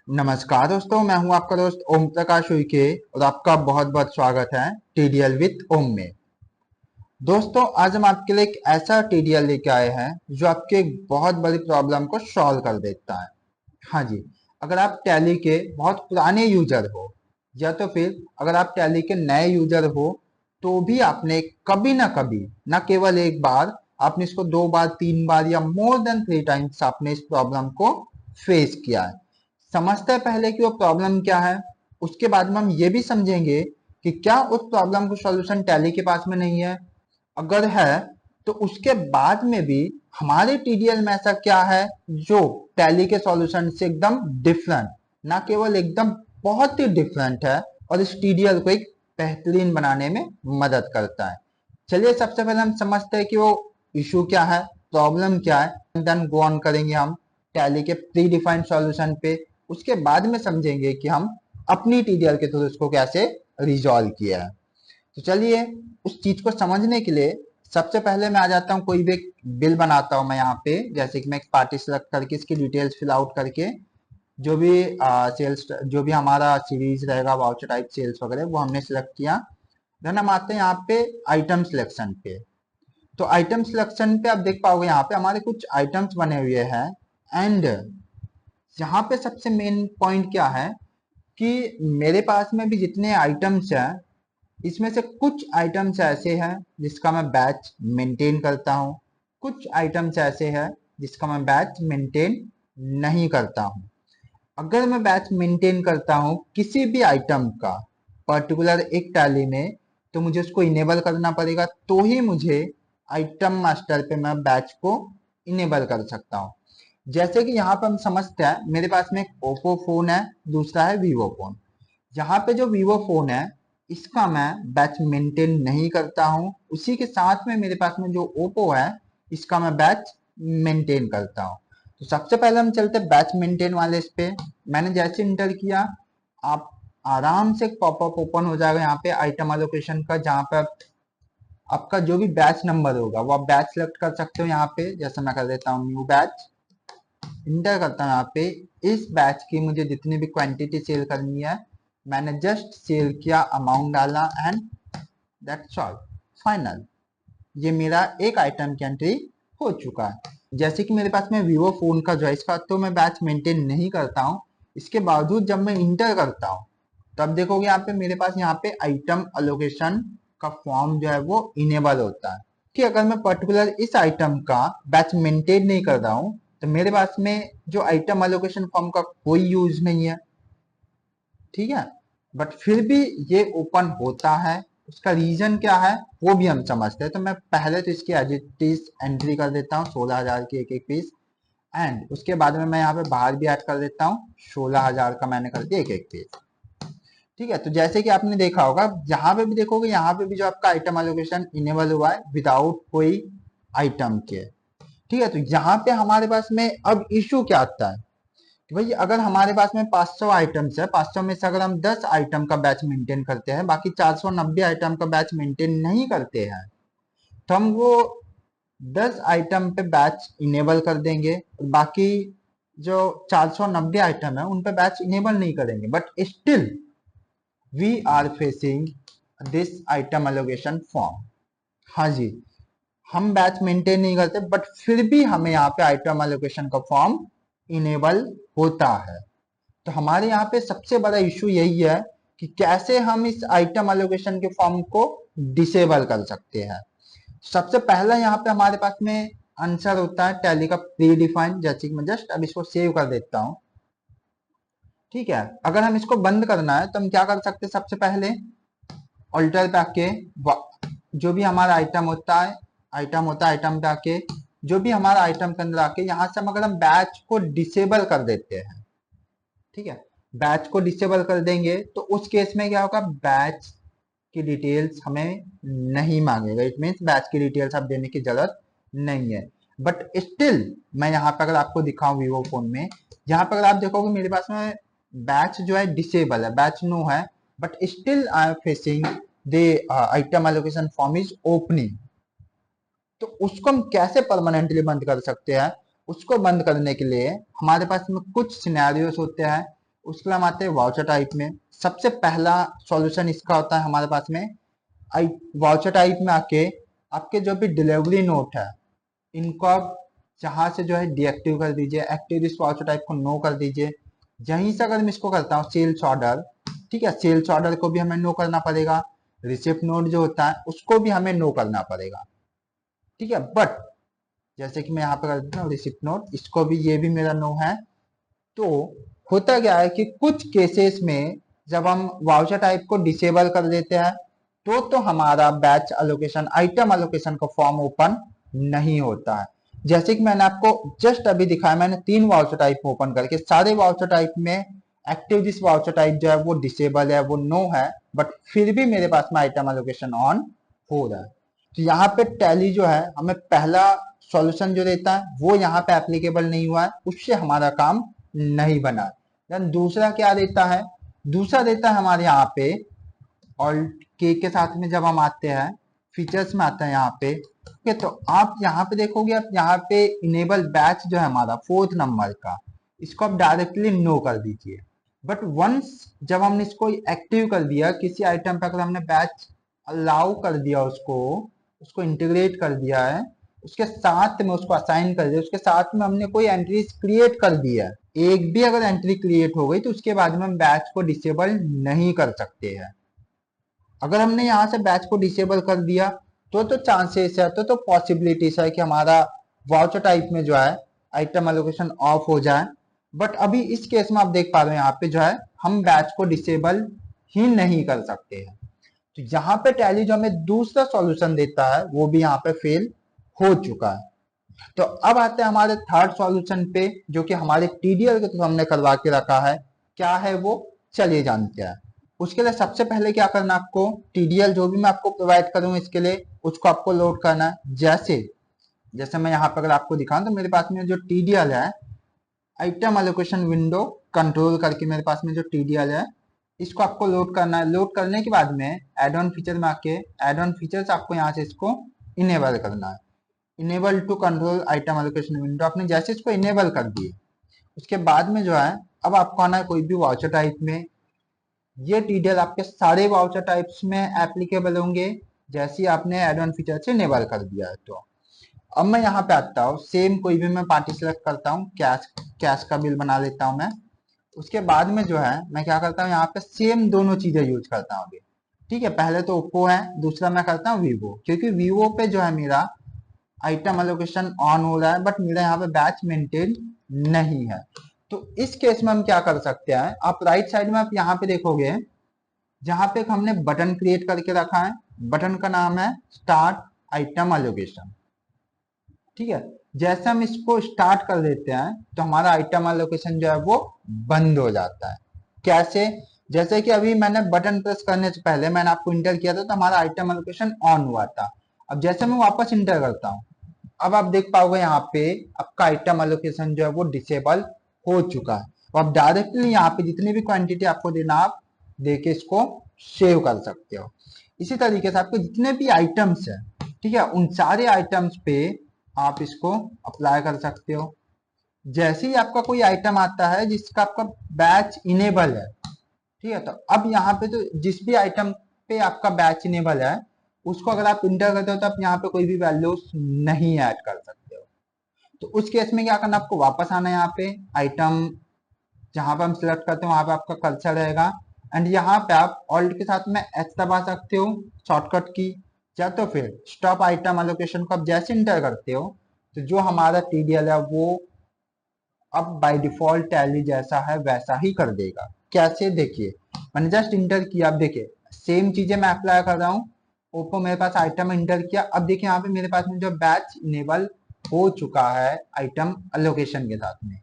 नमस्कार दोस्तों, मैं हूं आपका दोस्त ओम प्रकाश उइके और आपका बहुत बहुत स्वागत है टीडीएल विद ओम में। दोस्तों, आज हम आपके लिए एक ऐसा टीडीएल लेके आए हैं जो आपके एक बहुत बड़ी प्रॉब्लम को सॉल्व कर देता है। हाँ जी, अगर आप टैली के बहुत पुराने यूजर हो या तो फिर अगर आप टैली के नए यूजर हो तो भी आपने कभी ना कभी, ना केवल एक बार, आपने इसको 2 बार 3 बार या मोर देन 3 टाइम्स आपने इस प्रॉब्लम को फेस किया है। समझते हैं पहले कि वो प्रॉब्लम क्या है, उसके बाद में हम ये भी समझेंगे कि क्या उस प्रॉब्लम को सॉल्यूशन टैली के पास में नहीं है। अगर है तो उसके बाद में भी हमारे टीडीएल में ऐसा क्या है जो टैली के सॉल्यूशन से एकदम डिफरेंट, ना केवल एकदम बहुत ही डिफरेंट है और इस टीडीएल को एक बेहतरीन बनाने में मदद करता है। चलिए सबसे पहले हम समझते हैं कि वो इशू क्या है, प्रॉब्लम क्या है, देन गो ऑन करेंगे हम टैली के प्री डिफाइंड सॉल्यूशन पे। उसके बाद में समझेंगे कि हम अपनी टीडीएल के थ्रू उसको कैसे रिजॉल्व किया है। तो चलिए उस चीज को समझने के लिए सबसे पहले मैं आ जाता हूँ, कोई भी एक बिल बनाता हूँ मैं यहाँ पे। जैसे कि मैं एक पार्टी सेलेक्ट करके इसकी डिटेल्स फिल आउट करके जो भी सेल्स, जो भी हमारा सीरीज रहेगा वाउचर टाइप सेल्स वगैरह, वो हमने सिलेक्ट किया। देन हम आते हैं यहाँ पे आइटम सिलेक्शन पे। तो आइटम सिलेक्शन पे आप देख पाओगे यहाँ पे हमारे कुछ आइटम्स बने हुए हैं। एंड यहाँ पे सबसे मेन पॉइंट क्या है कि मेरे पास में भी जितने आइटम्स हैं इसमें से कुछ आइटम्स ऐसे हैं जिसका मैं बैच मेंटेन करता हूँ, कुछ आइटम्स ऐसे हैं जिसका मैं बैच मेंटेन नहीं करता हूँ। अगर मैं बैच मेंटेन करता हूँ किसी भी आइटम का पर्टिकुलर एक टैली में, तो मुझे उसको इनेबल करना पड़ेगा, तो ही मुझे आइटम मास्टर पे मैं बैच को इनेबल कर सकता हूँ। जैसे कि यहाँ पर हम समझते हैं, मेरे पास में एक ओप्पो फोन है, दूसरा है वीवो फोन। यहाँ पे जो वीवो फोन है इसका मैं बैच मेंटेन नहीं करता हूँ, उसी के साथ में मेरे पास में जो ओप्पो है इसका मैं बैच मेंटेन करता हूँ। तो सबसे पहले हम चलते हैं बैच मेंटेन वाले इस पे। मैंने जैसे इंटर किया, आप आराम से पॉपअप ओपन हो जाएगा यहाँ पे आइटम एलोकेशन का, जहाँ पे आपका जो भी बैच नंबर होगा वो आप बैच सेलेक्ट कर सकते हो। यहाँ पे जैसे मैं कर देता हूँ न्यू बैच, इंटर करता हूँ यहाँ पे। इस बैच की मुझे जितनी भी क्वांटिटी सेल करनी है मैंने जस्ट सेल किया, अमाउंट डाला एंड दैट्स ऑल, फाइनल। ये मेरा एक आइटम की एंट्री हो चुका है। जैसे कि मेरे पास में वीवो फोन का जो है इसका तो मैं बैच मेंटेन नहीं करता हूँ, इसके बावजूद जब मैं इंटर करता हूँ तब देखोगे यहाँ पे मेरे पास यहाँ पे आइटम अलोकेशन का फॉर्म जो है वो इनेबल होता है कि अगर मैं पर्टिकुलर इस आइटम का बैच मेंटेन नहीं कर रहा हूँ तो मेरे पास में जो आइटम अलोकेशन फॉर्म का कोई यूज नहीं है। ठीक है, बट फिर भी ये ओपन होता है। उसका रीजन क्या है वो भी हम समझते हैं। तो मैं पहले तो इसकी एज इट इज एंट्री कर देता हूँ 16,000 की एक एक पीस, एंड उसके बाद में मैं यहाँ पे बाहर भी ऐड कर देता हूँ 16,000 का मैंने कर दिया एक एक पीस। ठीक है, तो जैसे कि आपने देखा होगा यहाँ पे भी देखोगे, यहाँ पे भी जो आपका आइटम एलोकेशन इनेबल हुआ है विदाउट कोई आइटम के। ठीक है, तो यहाँ पे हमारे पास में अब इश्यू क्या आता है कि भाई अगर हमारे पास में 500 आइटम्स है, 500 में से अगर हम 10 आइटम का बैच मेंटेन करते हैं, बाकी 490 आइटम का बैच मेंटेन नहीं करते हैं, तो हम वो 10 आइटम पे बैच इनेबल कर देंगे और बाकी जो 490 आइटम है उन पे बैच इनेबल नहीं करेंगे, but still we are facing this item allocation form. हाँ जी, हम बैच मेंटेन नहीं करते बट फिर भी हमें यहाँ पे आइटम एलोकेशन का फॉर्म इनेबल होता है। तो हमारे यहाँ पे सबसे बड़ा इश्यू यही है कि कैसे हम इस आइटम एलोकेशन के फॉर्म को डिसेबल कर सकते हैं। सबसे पहला यहाँ पे हमारे पास में आंसर होता है टैली का प्री डिफाइंड। जैसे कि मैं जस्ट अब इसको सेव कर देता हूँ। ठीक है, अगर हम इसको बंद करना है तो हम क्या कर सकते हैं, सबसे पहले ऑल्टर पे आके जो भी हमारा आइटम होता है, आइटम पे आके जो भी हमारा आइटम के अंदर आके यहाँ से हम अगर हम बैच को डिसेबल कर देते हैं, ठीक है, बैच को डिसेबल कर देंगे तो उस केस में क्या होगा, बैच की डिटेल्स हमें नहीं मांगेगा। इट मीन्स बैच की डिटेल्स आप देने की जरूरत नहीं है। बट स्टिल मैं यहाँ पे अगर आपको दिखाऊं वीवो फोन में, यहाँ पे अगर आप देखोगे मेरे पास में बैच जो है डिसेबल है, बैच नो है, but still I am facing the item allocation form is opening. तो उसको हम कैसे परमानेंटली बंद कर सकते हैं, उसको बंद करने के लिए हमारे पास में कुछ सिनेरियोस होते हैं उसके लिए हम आते हैं वाउचर टाइप में। सबसे पहला सॉल्यूशन इसका होता है हमारे पास में, वाउचर टाइप में आके आपके जो भी डिलीवरी नोट है इनको आप जहां से जो है डीएक्टिव कर दीजिए, एक्टिव इस वाउचर टाइप को नो कर दीजिए। यहीं से अगर मैं इसको करता हूँ सेल्स ऑर्डर, ठीक है, सेल्स ऑर्डर को भी हमें नो करना पड़ेगा। रिसिप्ट नोट जो होता है उसको भी हमें नो करना पड़ेगा, ठीक है। बट जैसे कि मैं यहाँ पे कर देता हूँ रिसिप्ट नोट, इसको भी, ये भी मेरा नो है। तो होता क्या है कि कुछ केसेस में जब हम वाउचर टाइप को डिसेबल कर देते हैं तो हमारा बैच अलोकेशन, आइटम अलोकेशन का फॉर्म ओपन नहीं होता है। जैसे कि मैंने आपको जस्ट अभी दिखाया, मैंने 3 वाउचर टाइप ओपन करके, सारे वाउचर टाइप में एक्टिव दिस वाउचर टाइप जो है वो डिसेबल है, वो नो है, बट फिर भी मेरे पास में आइटम अलोकेशन ऑन हो रहा है। तो यहाँ पे टैली जो है हमें पहला सॉल्यूशन जो देता है वो यहाँ पे एप्लीकेबल नहीं हुआ है, उससे हमारा काम नहीं बना। देन दूसरा क्या देता है, दूसरा देता है हमारे यहाँ पे ऑल्ट के साथ में जब हम आते हैं फीचर्स में आते हैं यहाँ पे, ठीक है, तो आप यहाँ पे देखोगे, आप यहाँ पे इनेबल बैच जो है हमारा 4th नंबर का, इसको आप डायरेक्टली नो कर दीजिए। बट वंस जब हमने इसको एक्टिव कर दिया, किसी आइटम पे अगर हमने बैच अलाउ कर दिया, उसको उसको इंटीग्रेट कर दिया है, उसके साथ में उसको असाइन कर दिया, उसके साथ में हमने कोई एंट्रीज क्रिएट कर दी है, एक भी अगर एंट्री क्रिएट हो गई तो उसके बाद में हम बैच को डिसेबल नहीं कर सकते हैं। अगर हमने यहाँ से बैच को डिसेबल कर दिया तो चांसेस है, तो पॉसिबिलिटीज है कि हमारा वाउचर टाइप में जो है आइटम एलोकेशन ऑफ हो जाए। बट अभी इस केस में आप देख पा रहे हो यहाँ पे जो है हम बैच को डिसेबल ही नहीं कर सकते हैं। तो यहाँ पे टैली जो हमें दूसरा सॉल्यूशन देता है वो भी यहाँ पे फेल हो चुका है। तो अब आते हैं हमारे थर्ड सॉल्यूशन पे, जो कि हमारे टीडीएल के थ्रू हमने करवा के रखा है। क्या है वो, चलिए जानते हैं। उसके लिए सबसे पहले क्या करना है आपको, टीडीएल जो भी मैं आपको प्रोवाइड करूंगा इसके लिए उसको आपको लोड करना है। जैसे जैसे मैं यहाँ पर अगर आपको दिखाऊं तो मेरे पास में जो टीडीएल है, आइटम एलोकेशन विंडो कंट्रोल करके मेरे पास में जो टीडीएल है, इसको आपको लोड करना है। लोड करने के बाद में एड ऑन फीचर में आके एड ऑन फीचर्स आपको यहाँ से इसको इनेबल करना है। Enable to control item allocation window, आपने जैसे इसको इनेबल कर दिए उसके बाद में जो है अब आपको आना है कोई भी वाउचर टाइप में। ये टीडीएल आपके सारे वाउचर टाइप्स में एप्लीकेबल होंगे जैसे ही आपने एड ऑन फीचर से इनेबल कर दिया है। तो अब मैं यहाँ पे आता हूँ, सेम कोई भी मैं पार्टी सेलेक्ट करता हूँ, कैश कैश का बिल बना लेता हूँ मैं। उसके बाद में जो है मैं क्या करता हूँ, यहाँ पे सेम दोनों चीजें यूज करता हूँ अभी, ठीक है। पहले तो ओप्पो है, दूसरा मैं करता हूँ वीवो, क्योंकि वीवो पे जो है मेरा आइटम एलोकेशन ऑन हो रहा है बट मेरा यहाँ पे बैच मेंटेन नहीं है। तो इस केस में हम क्या कर सकते हैं, आप राइट साइड में आप यहाँ पे देखोगे जहां पे हमने बटन क्रिएट करके रखा है, बटन का नाम है स्टार्ट आइटम एलोकेशन, ठीक है। जैसे हम इसको स्टार्ट कर देते हैं तो हमारा आइटम एलोकेशन जो है वो बंद हो जाता है। कैसे, जैसे कि अभी मैंने बटन प्रेस करने से पहले मैंने आपको इंटर किया था तो हमारा आइटम एलोकेशन ऑन हुआ था। अब जैसे मैं वापस इंटर करता हूँ, अब आप देख पाओगे यहाँ पे आपका आइटम एलोकेशन जो है वो डिसेबल हो चुका है। तो आप डायरेक्टली यहाँ पे जितनी भी क्वांटिटी आपको देना आप देके इसको सेव कर सकते हो। इसी तरीके से आपके जितने भी आइटम्स है, ठीक है, उन सारे आइटम्स पे आप इसको अप्लाई कर सकते हो। जैसे ही आपका कोई आइटम आता है जिसका आपका बैच इनेबल है, ठीक है, तो अब यहाँ पे तो जिस भी आइटम पे आपका बैच इनेबल है उसको अगर आप इंटर करते हो तो आप यहाँ पे कोई भी वैल्यूज नहीं ऐड कर सकते हो। तो उस केस में क्या करना, आपको वापस आना है यहाँ पे आइटम जहां पे हम सिलेक्ट करते हैं वहां पे आपका कर्सर रहेगा एंड यहाँ पे आप ऑल्ट के साथ में एच दबा सकते हो शॉर्टकट की, या तो फिर स्टॉप आइटम एलोकेशन को आप जैसे इंटर करते हो तो जो हमारा टीडीएल है वो अब बाय डिफॉल्ट टैली जैसा है वैसा ही कर देगा। कैसे, देखिए मैंने जस्ट इंटर किया, अब देखिए सेम चीजें मैं अप्लाई कर रहा हूँ। ओप्पो मेरे पास आइटम इंटर किया, अब देखिए यहाँ पे मेरे पास में जो बैच इनेबल हो चुका है आइटम एलोकेशन के साथ में।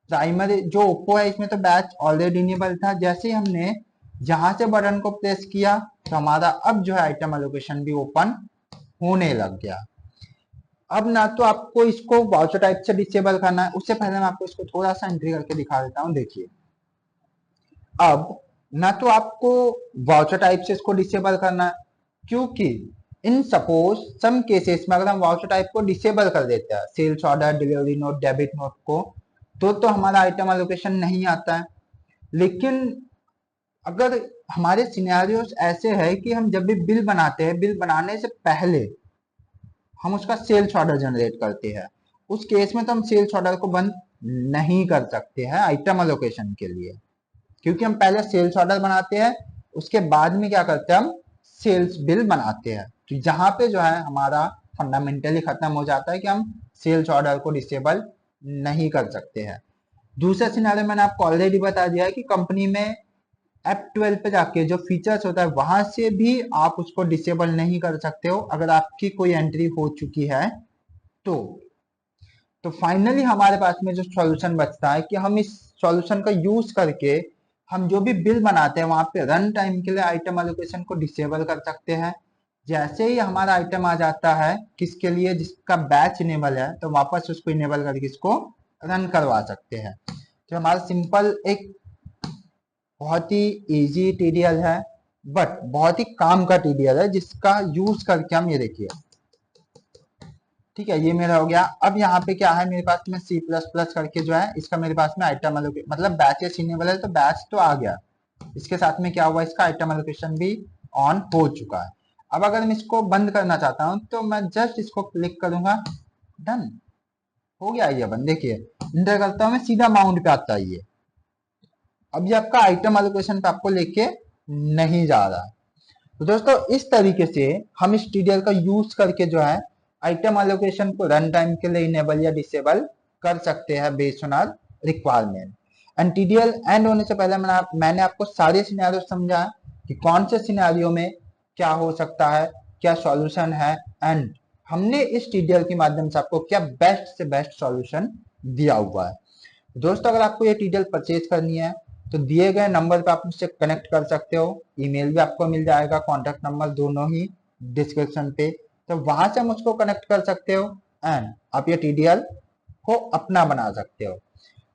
प्राइमरी जो ओप्पो है इसमें तो बैच ऑलरेडी इनेबल था, जैसे ही हमने जहां से बटन को प्रेस किया तो हमारा अब जो है आइटम एलोकेशन भी ओपन होने लग गया। अब ना तो आपको इसको वाउचर टाइप से डिसेबल करना है, उससे पहले मैं आपको इसको थोड़ा सा एंट्री करके दिखा देता हूँ। देखिए अब ना तो आपको वाउचर टाइप से इसको डिसेबल करना है, क्योंकि इन सपोज सम केसेस में अगर हम वाउचर टाइप को डिसेबल कर देते हैं, sales order, delivery note, debit note को, तो हमारा आइटम एलोकेशन नहीं आता है। लेकिन अगर हमारे सिनेरियोस ऐसे है कि हम जब भी बिल बनाते हैं, बिल बनाने से पहले हम उसका सेल्स ऑर्डर जनरेट करते हैं, उस केस में तो हम सेल्स ऑर्डर को बंद नहीं कर सकते हैं आइटम अलोकेशन के लिए, क्योंकि हम पहले सेल्स ऑर्डर बनाते हैं, उसके बाद में क्या करते हैं, हम सेल्स बिल बनाते हैं। तो यहाँ पे जो है हमारा फंडामेंटली खत्म हो जाता है कि हम सेल्स ऑर्डर को डिसेबल नहीं कर सकते हैं। दूसरा सिनेरियो मैंने आपको ऑलरेडी बता दिया है कि कंपनी में F12 पे जाके जो फीचर्स होता है वहां से भी आप उसको डिसेबल नहीं कर सकते हो अगर आपकी कोई एंट्री हो चुकी है तो। तो फाइनली हमारे पास में जो सॉल्यूशन बचता है कि हम इस सॉल्यूशन का यूज करके हम जो भी बिल बनाते हैं वहां पे रन टाइम के लिए आइटम एलोकेशन को डिसेबल कर सकते हैं। जैसे ही हमारा आइटम आ जाता है किसके लिए, जिसका बैच इनेबल है, तो वापस उसको इनेबल करके इसको रन करवा सकते हैं। तो हमारा सिंपल एक बहुत ही इजी टीडीएल है, बट बहुत ही काम का टीडीएल है जिसका यूज करके हम ये देखिए, ठीक है, ये मेरा हो गया। अब यहाँ पे क्या है, मेरे पास में सी प्लस प्लस करके जो है इसका मेरे पास में आइटम मतलब बैचेस इनेबल है, तो बैच तो आ गया, इसके साथ में क्या हुआ, इसका आइटम एलोकेशन भी ऑन हो चुका है। अब अगर मैं इसको बंद करना चाहता हूं तो मैं जस्ट इसको क्लिक करूंगा, डन हो गया ये बंद। देखिए इंटर करता हूं मैं, सीधा अमाउंट पे आता है ये। अब ये आपका आइटम एलोकेशन पे आपको लेके नहीं जा रहा। तो दोस्तों इस तरीके से हम इस टीडीएल का यूज करके जो है आइटम एलोकेशन को रन टाइम के लिए इनेबल या डिसेबल कर सकते हैं based on our requirement. And TDL end होने से पहले मैंने आपको सारे सिनेरियो समझा कि कौन से सिनेरियो में क्या हो सकता है, क्या सॉल्यूशन है, एंड हमने इस टीडीएल के माध्यम से आपको क्या बेस्ट से बेस्ट सॉल्यूशन दिया हुआ है। दोस्तों अगर आपको ये टीडीएल परचेज करनी है तो दिए गए नंबर पे आप मुझसे कनेक्ट कर सकते हो, ईमेल भी आपको मिल जाएगा, कॉन्टेक्ट नंबर दोनों ही डिस्क्रिप्शन पे, तो वहां से मुझको कनेक्ट कर सकते हो एंड आप ये टीडीएल को अपना बना सकते हो।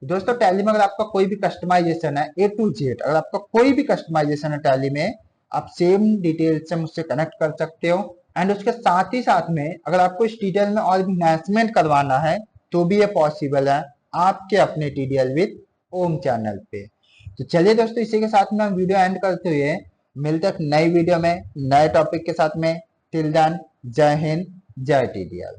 दोस्तों टैली में अगर आपका कोई भी कस्टमाइजेशन है A to Z, अगर आपका कोई भी कस्टमाइजेशन है टैली में, आप सेम डिटेल से मुझसे कनेक्ट कर सकते हो। एंड उसके साथ ही साथ में अगर आपको इस टीडीएल में और भी इन्हेंसमेंट करवाना है तो भी ये पॉसिबल है आपके अपने टीडीएल विद ओम चैनल पे। तो चलिए दोस्तों इसी के साथ में हम वीडियो एंड करते हुए मिलते हैं नई वीडियो में नए टॉपिक के साथ में। टिल देन जय हिंद जय टीडीएल।